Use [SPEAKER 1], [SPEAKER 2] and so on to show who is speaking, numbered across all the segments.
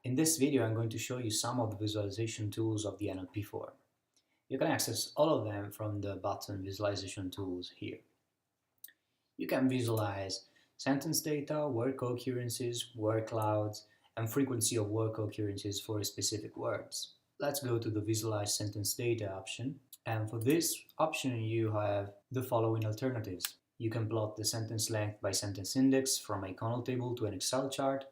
[SPEAKER 1] In this video, I'm going to show you some of the visualization tools of the NLP form. You can access all of them from the button Visualization Tools here. You can visualize sentence data, word co-occurrences, word clouds, and frequency of word co-occurrences for specific words. Let's go to the Visualize Sentence Data option. And for this option, you have the following alternatives. You can plot the sentence length by sentence index from a Connell table to an Excel chart,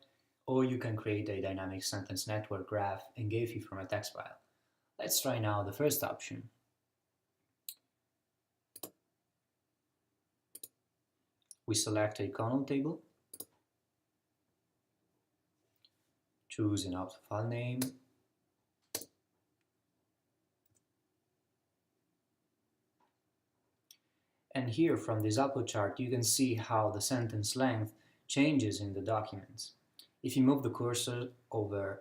[SPEAKER 1] or you can create a dynamic sentence network graph and Gephi from a text file. Let's try now the first option. We select a Connell table, choose an output file name, and here from this output chart you can see how the sentence length changes in the documents. If you move the cursor over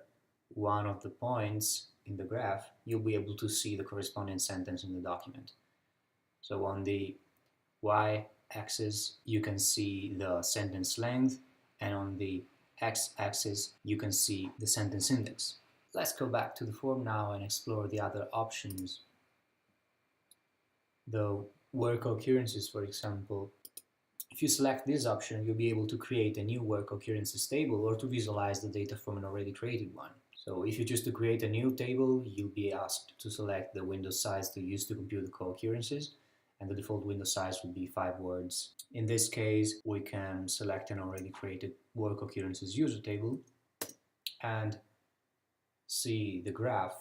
[SPEAKER 1] one of the points in the graph, you'll be able to see the corresponding sentence in the document. So on the y-axis you can see the sentence length, and on the x-axis you can see the sentence index. Let's go back to the form now and explore the other options. The word co-occurrences, for example, if you select this option, you'll be able to create a new word co-occurrences table or to visualize the data from an already created one. So if you choose to create a new table, you'll be asked to select the window size to use to compute the co-occurrences, and the default window size would be 5 words. In this case, we can select an already created word co-occurrences user table and see the graph.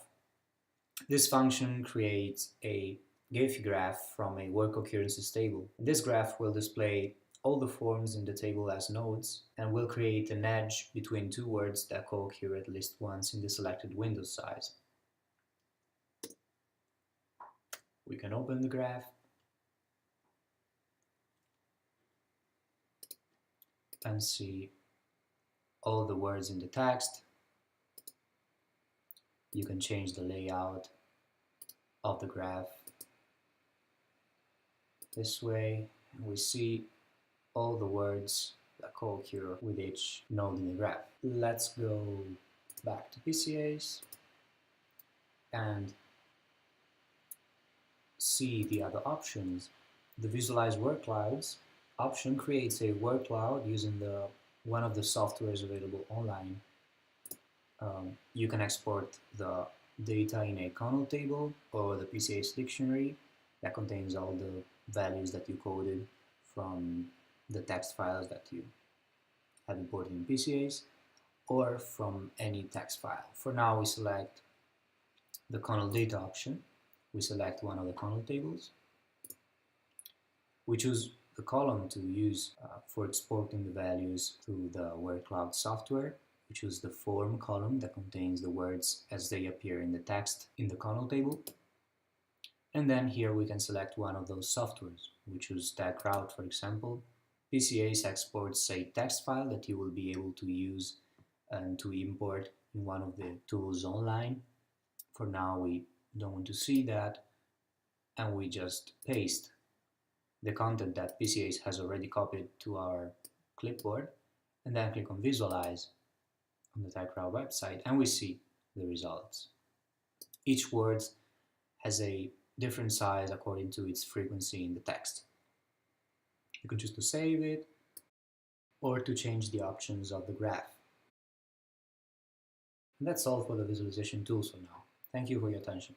[SPEAKER 1] This function creates a Gephi graph from a word co-occurrences table. This graph will display all the forms in the table as nodes and will create an edge between two words that co-occur at least once in the selected window size. We can open the graph and see all the words in the text. You can change the layout of the graph this way, and we see all the words that co-occur with each node in the graph. Let's go back to PCAs and see the other options. The Visualize Word Clouds option creates a word cloud using one of the softwares available online. You can export the data in a Connell table or the PCA's dictionary that contains all the values that you coded from the text files that you have imported in PCAs, or from any text file. For now, we select the Connell data option. We select one of the Connell tables. We choose the column to use for exporting the values through the word cloud software. We choose the form column that contains the words as they appear in the text in the Connell table. And then here we can select one of those softwares. We choose TagCrowd, for example. PCAs exports a text file that you will be able to use and to import in one of the tools online. For now, we don't want to see that, and we just paste the content that PCAs has already copied to our clipboard, and then click on Visualize on the TagCrowd website, and we see the results. Each word has a different size according to its frequency in the text. You can choose to save it or to change the options of the graph. And that's all for the visualization tools for now. Thank you for your attention.